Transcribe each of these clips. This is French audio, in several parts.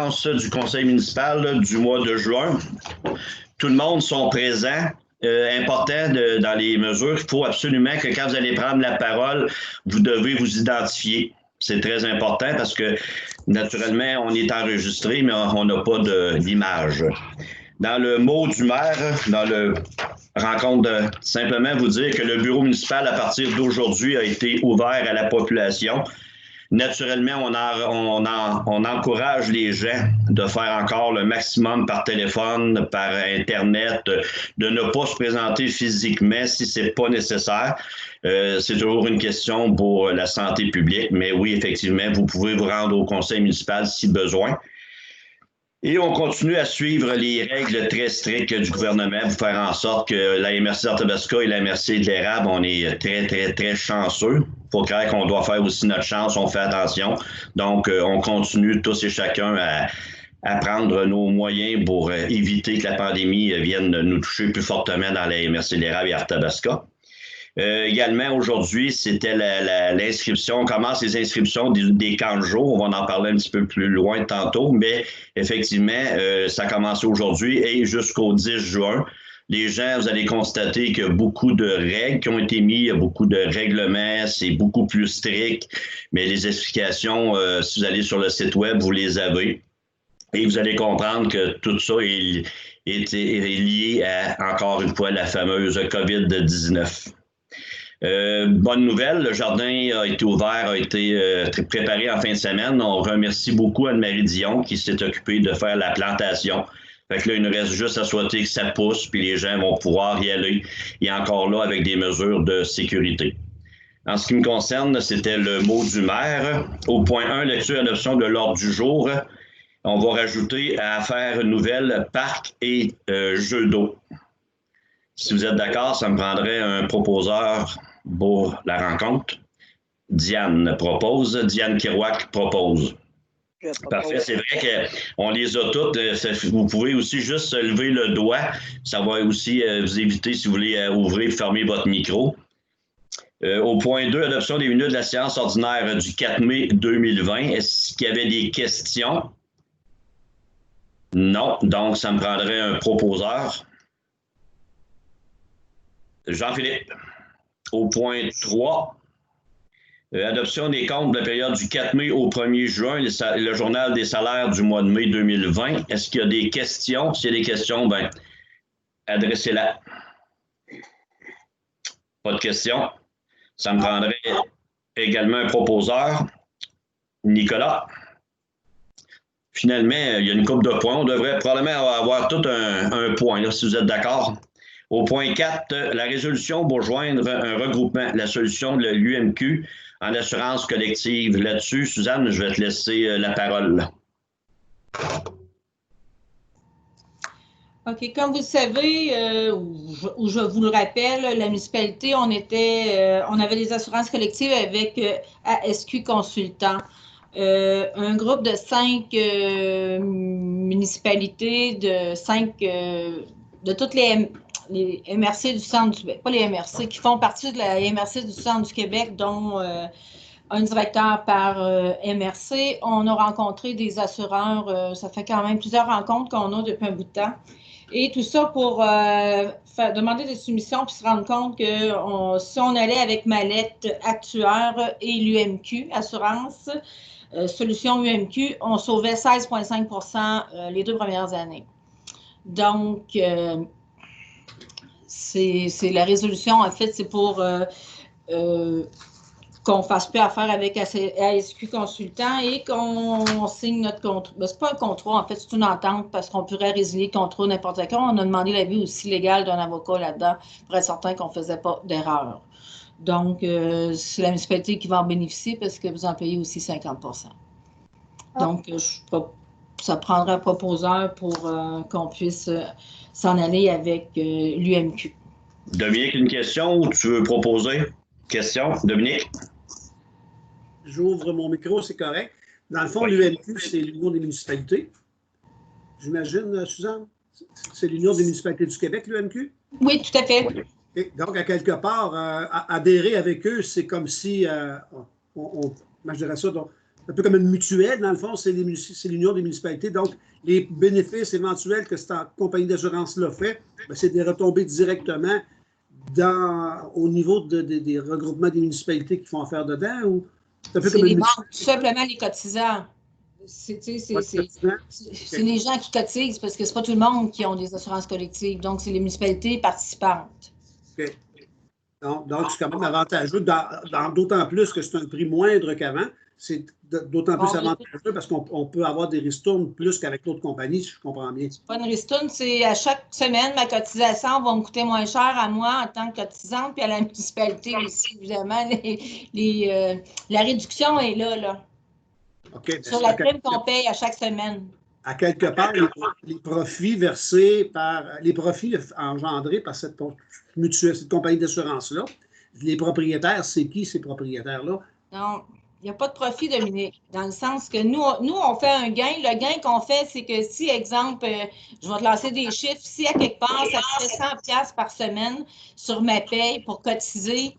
Du conseil municipal là, du mois de juin. Tout le monde sont présents. Important dans les mesures, il faut absolument que quand vous allez prendre la parole, vous devez vous identifier. C'est très important parce que naturellement, on est enregistré, mais on n'a pas d'image. Dans le mot du maire, dans le rencontre, simplement vous dire que le bureau municipal, à partir d'aujourd'hui, a été ouvert à la population. Naturellement, on encourage les gens de faire encore le maximum par téléphone, par Internet, de ne pas se présenter physiquement si ce n'est pas nécessaire. C'est toujours une question pour la santé publique, mais oui, effectivement, vous pouvez vous rendre au conseil municipal si besoin. Et on continue à suivre les règles très strictes du gouvernement pour faire en sorte que la MRC d'Arthabasca et la MRC de l'Érable, on est très, très, très chanceux. Il faut croire qu'on doit faire aussi notre chance, on fait attention. Donc, on continue tous et chacun à prendre nos moyens pour éviter que la pandémie vienne nous toucher plus fortement dans la MRC de l'Érable et Arthabasca. Également, aujourd'hui, c'était l'inscription. On commence les inscriptions des camps de jour. On va en parler un petit peu plus loin tantôt, mais effectivement, ça a commencé aujourd'hui et jusqu'au 10 juin. Les gens, vous allez constater qu'il y a beaucoup de règles qui ont été mises, il y a beaucoup de règlements, c'est beaucoup plus strict, mais les explications, si vous allez sur le site web, vous les avez. Et vous allez comprendre que tout ça est lié à, encore une fois, la fameuse COVID-19. Bonne nouvelle, le jardin a été ouvert, a été préparé en fin de semaine. On remercie beaucoup Anne-Marie Dion qui s'est occupée de faire la plantation. Fait que là, il nous reste juste à souhaiter que ça pousse, puis les gens vont pouvoir y aller. Et encore là, avec des mesures de sécurité. En ce qui me concerne, c'était le mot du maire. Au point 1, lecture et adoption de l'ordre du jour. On va rajouter à affaires nouvelles, parcs et jeux d'eau. Si vous êtes d'accord, ça me prendrait un proposeur pour la rencontre. Diane propose, Diane Kirouac propose. Parfait, c'est vrai qu'on les a toutes. Vous pouvez aussi juste lever le doigt. Ça va aussi vous éviter, si vous voulez, ouvrir et fermer votre micro. Au point 2, adoption des minutes de la séance ordinaire du 4 mai 2020. Est-ce qu'il y avait des questions? Non, donc ça me prendrait un proposeur. Jean-Philippe. Au point 3, adoption des comptes de la période du 4 mai au 1er juin, le journal des salaires du mois de mai 2020. Est-ce qu'il y a des questions? S'il y a des questions, bien, adressez-la. Pas de questions. Ça me prendrait également un proposeur. Nicolas. Finalement, il y a une couple de points. On devrait probablement avoir tout un point, là, si vous êtes d'accord. Au point 4, la résolution pour joindre un regroupement, la solution de l'UMQ en assurance collective. Là-dessus, Suzanne, je vais te laisser la parole. OK. Comme vous le savez, ou je vous le rappelle, la municipalité, on avait des assurances collectives avec ASQ Consultants. Un groupe de 5 municipalités, de toutes les MRC du centre du Québec, pas les MRC, qui font partie de la MRC du centre du Québec, dont un directeur par MRC. On a rencontré des assureurs, ça fait quand même plusieurs rencontres qu'on a depuis un bout de temps. Et tout ça pour demander des soumissions puis se rendre compte que si on allait avec Mallette Actuaire et l'UMQ, Assurance, Solution UMQ, on sauvait 16,5 les 2 premières années. Donc, c'est la résolution, en fait, c'est pour qu'on fasse plus affaire avec ASQ Consultant et qu'on signe notre contrat. Ben, c'est pas un contrat, en fait, c'est une entente parce qu'on pourrait résilier le contrat n'importe quand. On a demandé l'avis aussi légal d'un avocat là-dedans pour être certain qu'on ne faisait pas d'erreur. Donc, c'est la municipalité qui va en bénéficier parce que vous en payez aussi 50 %. Donc, ça prendrait un proposeur pour qu'on puisse s'en aller avec l'UMQ. Dominique, une question ou tu veux proposer? Question, Dominique? J'ouvre mon micro, c'est correct. Dans le fond, oui. L'UMQ, c'est l'Union des municipalités. J'imagine, Suzanne? C'est l'Union des municipalités du Québec, l'UMQ? Oui, tout à fait. Et donc, à quelque part, adhérer avec eux, c'est comme si, je dirais ça, donc, un peu comme une mutuelle, dans le fond, c'est l'Union des municipalités. Donc, les bénéfices éventuels que cette compagnie d'assurance-là fait, c'est de retomber directement au niveau des regroupements des municipalités qui font affaire dedans, ou c'est un peu comme les membres, tout simplement les cotisants. C'est les gens qui cotisent parce que ce n'est pas tout le monde qui ont des assurances collectives. Donc, c'est les municipalités participantes. OK. Donc, c'est quand même avantageux, d'autant plus que c'est un prix moindre qu'avant. C'est d'autant plus avantageux parce qu'on peut avoir des ristournes plus qu'avec d'autres compagnies, si je comprends bien. Pas une ristourne, c'est à chaque semaine, ma cotisation va me coûter moins cher à moi en tant que cotisante, puis à la municipalité aussi, évidemment. La réduction est là. Okay, sur la prime qu'on paye à chaque semaine. À quelque part, les profits versés les profits engendrés par cette compagnie d'assurance-là, les propriétaires, c'est qui ces propriétaires-là? Non, il n'y a pas de profit, Dominique, dans le sens que nous, on fait un gain. Le gain qu'on fait, c'est que si, exemple, je vais te lancer des chiffres, si à quelque part, ça te fait 100$ par semaine sur ma paye pour cotiser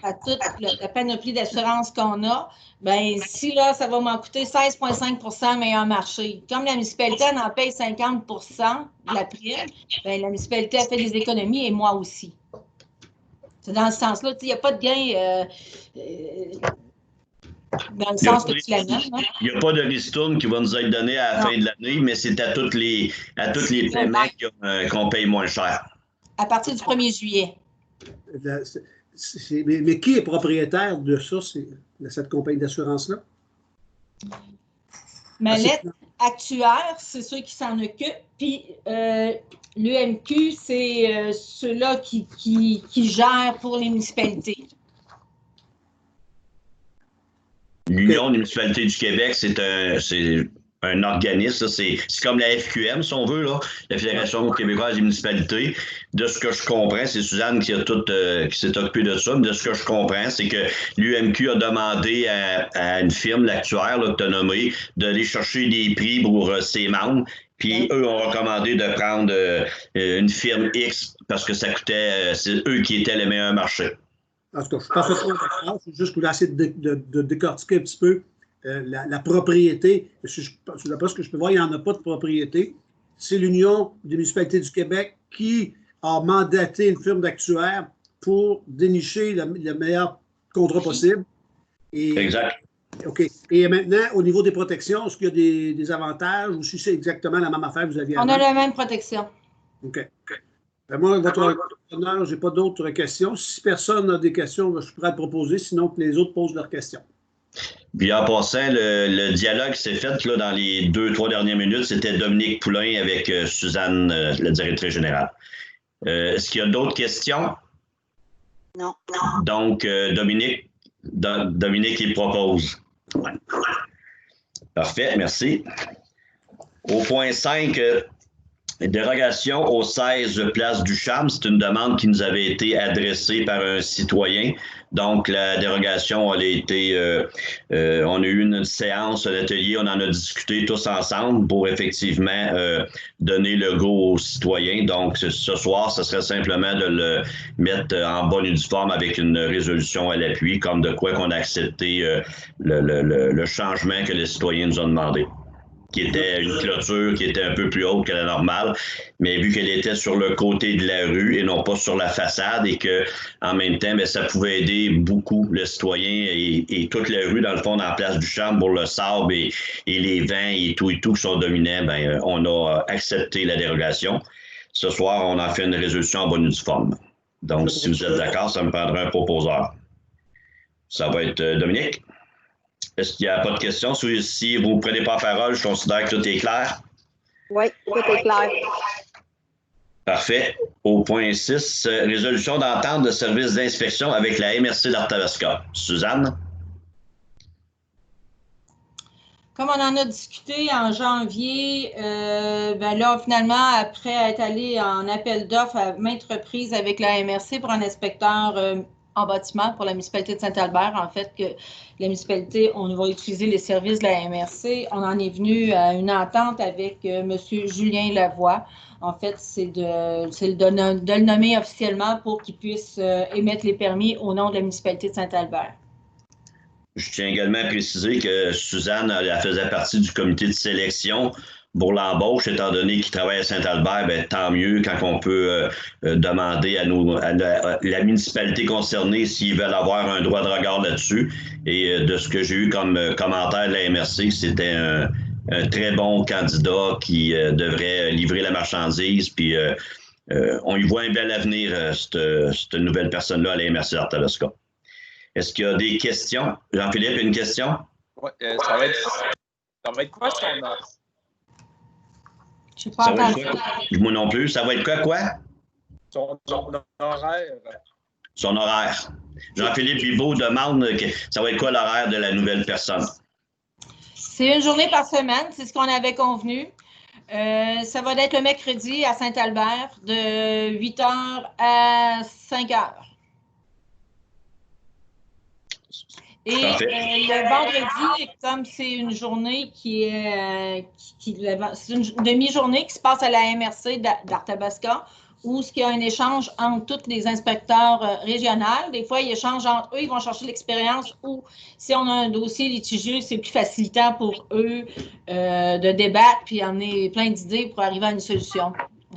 à toute la panoplie d'assurance qu'on a, bien, si là, ça va m'en coûter 16,5 meilleur marché. Comme la municipalité en paye 50 de la prime, bien, la municipalité a fait des économies et moi aussi. C'est dans ce sens-là. Il n'y a pas de gain dans le sens que tu l'amènes. Il n'y a pas de ristourne qui va nous être donnée à la fin de l'année, mais c'est à tous les paiements qu'on paye moins cher. À partir du 1er juillet. Mais qui est propriétaire de ça, de cette compagnie d'assurance-là? Ma lettre actuaire, c'est ceux qui s'en occupent. Puis l'UMQ, c'est ceux-là qui gèrent pour les municipalités. L'Union des municipalités du Québec, c'est un organisme, c'est comme la FQM, si on veut, là, la Fédération québécoise des municipalités. De ce que je comprends, c'est Suzanne qui s'est occupée de ça, mais de ce que je comprends, c'est que l'UMQ a demandé à une firme, l'actuaire, que tu as nommé, d'aller chercher des prix pour ses membres. Puis eux ont recommandé de prendre une firme X parce que ça coûtait, c'est eux qui étaient les meilleurs marchés. En tout cas, je suis parfaitement d'accord. C'est juste que vous essayer de décortiquer un petit peu la propriété. D'après ce que je peux voir, il n'y en a pas de propriété. C'est l'Union des municipalités du Québec qui a mandaté une firme d'actuaires pour dénicher le meilleur contrat possible. Exact. OK. Et maintenant, au niveau des protections, est-ce qu'il y a des avantages ou si c'est exactement la même affaire que vous aviez avant? On a la même protection. OK. Moi, votre honneur, je n'ai pas d'autres questions. Si personne n'a des questions, je pourrais le proposer, sinon que les autres posent leurs questions. Puis en passant, le dialogue qui s'est fait là, dans les 2-3 dernières minutes, c'était Dominique Poulain avec Suzanne, la directrice générale. Est-ce qu'il y a d'autres questions? Non. Donc, Dominique, il propose. Ouais. Parfait, merci. Au point 5, dérogation aux 16 places du Charme, c'est une demande qui nous avait été adressée par un citoyen. Donc, la dérogation, elle a été, on a eu une séance, un atelier, on en a discuté tous ensemble pour effectivement donner le go aux citoyens. Donc, ce soir, ce serait simplement de le mettre en bonne et due forme avec une résolution à l'appui, comme de quoi qu'on a accepté le changement que les citoyens nous ont demandé, qui était une clôture qui était un peu plus haute que la normale, mais vu qu'elle était sur le côté de la rue et non pas sur la façade et que en même temps, bien, ça pouvait aider beaucoup le citoyen et toute la rue, dans le fond, dans la place du Charme pour le sable et les vents et tout qui sont dominants, bien, on a accepté la dérogation. Ce soir, on a fait une résolution en bonne et due forme. Donc, si vous êtes d'accord, ça me prendra un proposeur. Ça va être Dominique. Est-ce qu'il n'y a pas de questions? Si vous ne prenez pas la parole, je considère que tout est clair. Oui, tout est clair. Parfait. Au point 6, résolution d'entente de service d'inspection avec la MRC d'Arthabasca. Suzanne? Comme on en a discuté en janvier, ben là, finalement, après être allé en appel d'offres à maintes reprises avec la MRC pour un inspecteur en bâtiment pour la municipalité de Saint-Albert, en fait, que la municipalité, on va utiliser les services de la MRC. On en est venu à une entente avec M. Julien Lavoie. En fait, c'est de le nommer officiellement pour qu'il puisse émettre les permis au nom de la municipalité de Saint-Albert. Je tiens également à préciser que Suzanne, elle faisait partie du comité de sélection pour l'embauche, étant donné qu'il travaille à Saint-Albert, ben, tant mieux quand on peut demander à la municipalité concernée s'ils veulent avoir un droit de regard là-dessus. Et de ce que j'ai eu comme commentaire de la MRC, c'était un très bon candidat qui devrait livrer la marchandise. Puis on y voit un bel avenir, cette nouvelle personne-là à la MRC d'Arthabasca. Est-ce qu'il y a des questions? Jean-Philippe, une question? Oui, ça va être quoi son offre? Je n'ai pas entendu. Moi non plus. Ça va être quoi? Son horaire. Son horaire. Jean-Philippe Bibeau demande ça va être quoi l'horaire de la nouvelle personne? C'est une journée par semaine, c'est ce qu'on avait convenu. Ça va être le mercredi à Saint-Albert de 8h à 5h. Et le vendredi, comme c'est une journée c'est une demi-journée qui se passe à la MRC d'Arthabasca, où il y a un échange entre tous les inspecteurs régionaux. Des fois, ils échangent entre eux, ils vont chercher l'expérience, ou si on a un dossier litigieux, c'est plus facilitant pour eux de débattre puis emmener plein d'idées pour arriver à une solution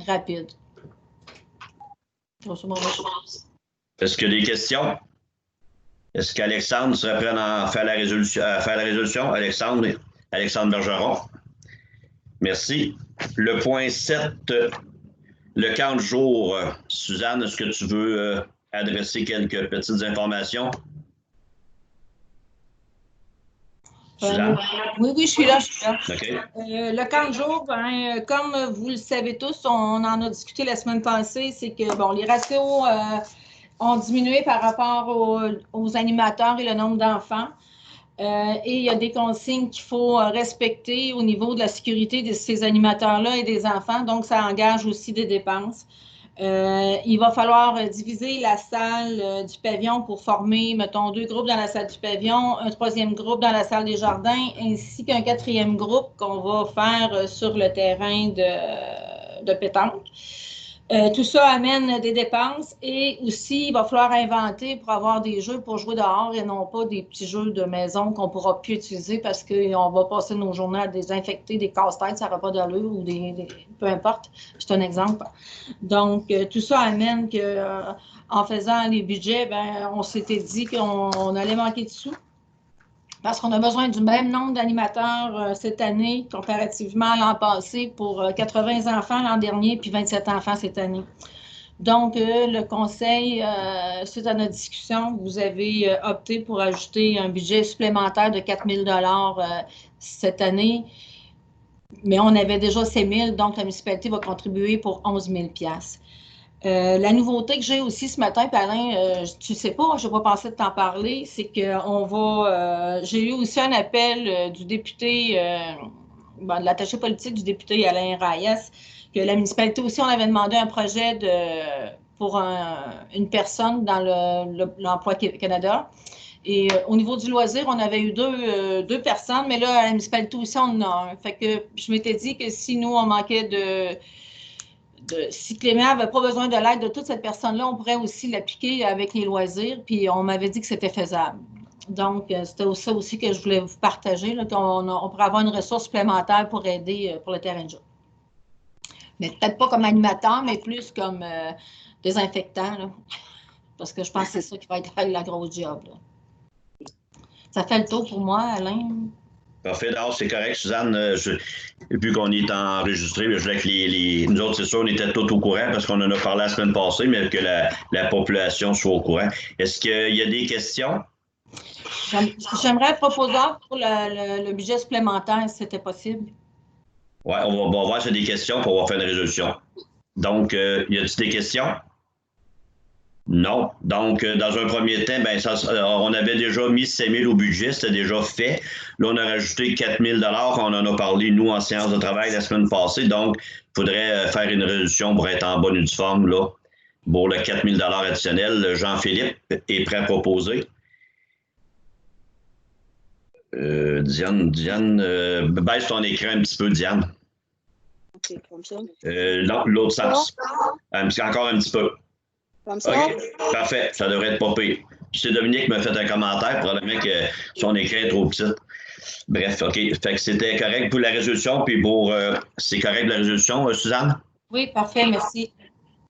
rapide. Est-ce qu'il y a des questions? Est-ce qu'Alexandre serait prêt à faire la résolution? Alexandre Bergeron. Merci. Le point 7, le camp de jour. Suzanne, est-ce que tu veux adresser quelques petites informations? Suzanne? Oui, je suis là. Okay. Le camp de jour, comme vous le savez tous, on en a discuté la semaine passée, c'est que les ratios ont diminué par rapport aux animateurs et le nombre d'enfants. Et il y a des consignes qu'il faut respecter au niveau de la sécurité de ces animateurs-là et des enfants. Donc, ça engage aussi des dépenses. Il va falloir diviser la salle du pavillon pour former, mettons, 2 groupes dans la salle du pavillon, un 3e groupe dans la salle des jardins, ainsi qu'un 4e groupe qu'on va faire sur le terrain de pétanque. Tout ça amène des dépenses et aussi, il va falloir inventer pour avoir des jeux pour jouer dehors et non pas des petits jeux de maison qu'on ne pourra plus utiliser parce qu'on va passer nos journées à désinfecter des casse-têtes, ça n'aura pas d'allure ou peu importe. C'est un exemple. Donc, tout ça amène qu'en faisant les budgets, on s'était dit qu'on allait manquer de sous. Parce qu'on a besoin du même nombre d'animateurs cette année comparativement à l'an passé pour 80 enfants l'an dernier puis 27 enfants cette année. Donc, le conseil, suite à notre discussion, vous avez opté pour ajouter un budget supplémentaire de 4 000 $ cette année, mais on avait déjà 7 000, donc la municipalité va contribuer pour 11 000 $. La nouveauté que j'ai aussi ce matin, puis Alain, tu ne sais pas, je n'ai pas pensé de t'en parler, c'est que j'ai eu aussi un appel du député, de l'attaché politique du député Alain Reyes, que la municipalité aussi, on avait demandé un projet pour une personne dans l'Emploi Canada. Et au niveau du loisir, on avait eu deux personnes, mais là, à la municipalité aussi, on en a un. Fait que je m'étais dit que si nous, on manquait si Clément n'avait pas besoin de l'aide de toute cette personne-là, on pourrait aussi l'appliquer avec les loisirs, puis on m'avait dit que c'était faisable. Donc, c'était ça aussi que je voulais vous partager, qu'on pourrait avoir une ressource supplémentaire pour aider pour le terrain de jeu. Mais peut-être pas comme animateur, mais plus comme désinfectant, là, parce que je pense que c'est ça qui va être la grosse job. Là. Ça fait le tour pour moi, Alain. Parfait. Alors, c'est correct, Suzanne. Vu qu'on est enregistré, je voulais que nous autres, c'est sûr, on était tous au courant parce qu'on en a parlé la semaine passée, mais que la population soit au courant. Est-ce qu'il y a des questions? J'aimerais proposer pour le budget supplémentaire, si c'était possible. Oui, on va voir s'il y a des questions pour faire une résolution. Donc, y a-t-il des questions? Non. Donc, dans un premier temps, on avait déjà mis 7 000 au budget, c'était déjà fait. Là, on a rajouté 4 000 $, on en a parlé, nous, en séance de travail la semaine passée. Donc, il faudrait faire une résolution pour être en bonne et due forme, là, pour le 4 000 $ additionnel. Jean-Philippe est prêt à proposer. Diane, baisse ton écran un petit peu, Diane. OK, comme ça. L'autre sens. Encore un petit peu. Comme ça? OK, parfait. Ça devrait être pas pire. C'est Dominique qui m'a fait un commentaire, probablement que son écran est trop petit. Bref, OK. Fait que c'était correct pour la résolution, puis pour c'est correct pour la résolution, Suzanne? Oui, parfait, merci.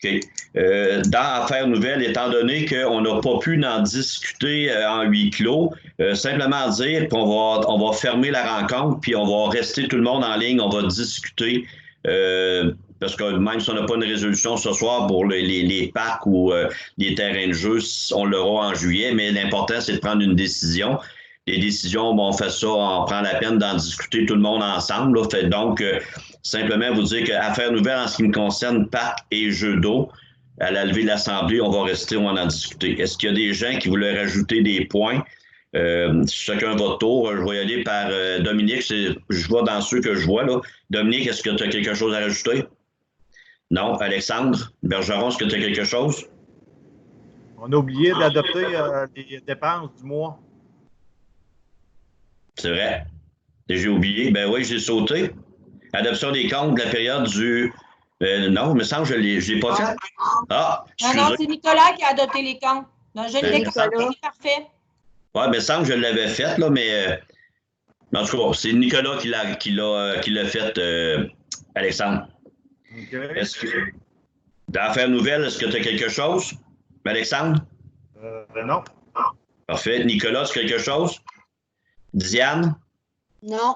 OK. Dans Affaires nouvelles, étant donné qu'on n'a pas pu en discuter en huis clos, simplement dire qu'on va fermer la rencontre, puis on va rester tout le monde en ligne, on va discuter, parce que même si on n'a pas une résolution ce soir pour les parcs ou les terrains de jeu, on l'aura en juillet, mais l'important, c'est de prendre une décision. Les décisions, bon, on fait ça, on prend la peine d'en discuter tout le monde ensemble. Là. Fait donc, simplement vous dire qu'Affaires nouvelles en ce qui me concerne, parcs et jeux d'eau, à la levée de l'Assemblée, on va rester, on va en discuter. Est-ce qu'il y a des gens qui voulaient rajouter des points? Chacun votre tour. Je vais y aller par Dominique. Je vois dans ceux que je vois. Là. Dominique, est-ce que tu as quelque chose à rajouter? Non. Alexandre Bergeron, est-ce que tu as quelque chose? On a oublié d'adopter les dépenses du mois. C'est vrai. J'ai oublié. Ben oui, j'ai sauté. Adoption des comptes de la période du... non, il me semble que je ne l'ai pas fait. Ah, Non, c'est Nicolas qui a adopté les comptes. Non, je l'ai Nicolas. Parfait. Oui, il me semble que je l'avais fait, là, mais en tout cas, c'est Nicolas qui l'a fait, Alexandre. Okay. Est-ce que, dans Affaires nouvelles, est-ce que tu as quelque chose, Alexandre? Non. Parfait. Nicolas, est-ce quelque chose? Diane? Non.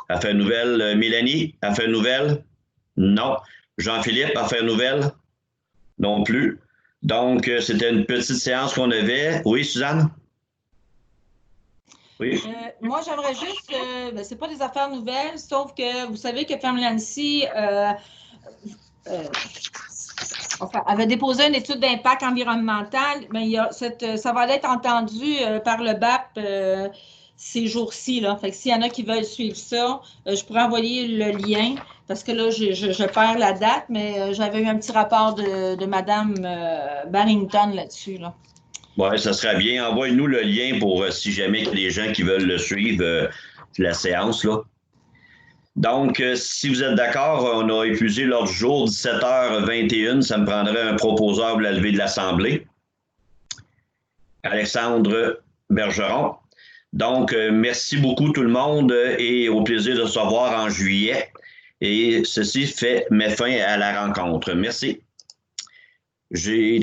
Affaires nouvelles, Mélanie? Affaires nouvelles? Non. Jean-Philippe, Affaires nouvelles? Non plus. Donc, c'était une petite séance qu'on avait. Oui, Suzanne? Oui. Moi, j'aimerais juste, c'est pas des affaires nouvelles, sauf que vous savez que Ferme Lancy avait déposé une étude d'impact environnemental, mais ça va être entendu par le BAP ces jours-ci. Fait que s'il y en a qui veulent suivre ça, je pourrais envoyer le lien, parce que là, je perds la date, mais j'avais eu un petit rapport de Mme Barrington là-dessus. Là. Oui, ça serait bien. Envoie-nous le lien pour si jamais il y a des gens qui veulent le suivre, la séance. Là. Donc, si vous êtes d'accord, on a épuisé l'ordre du jour, 17h21. Ça me prendrait un proposeur pour la levée de l'Assemblée. Alexandre Bergeron. Donc, merci beaucoup tout le monde et au plaisir de se revoir en juillet. Et ceci met fin à la rencontre. Merci. J'ai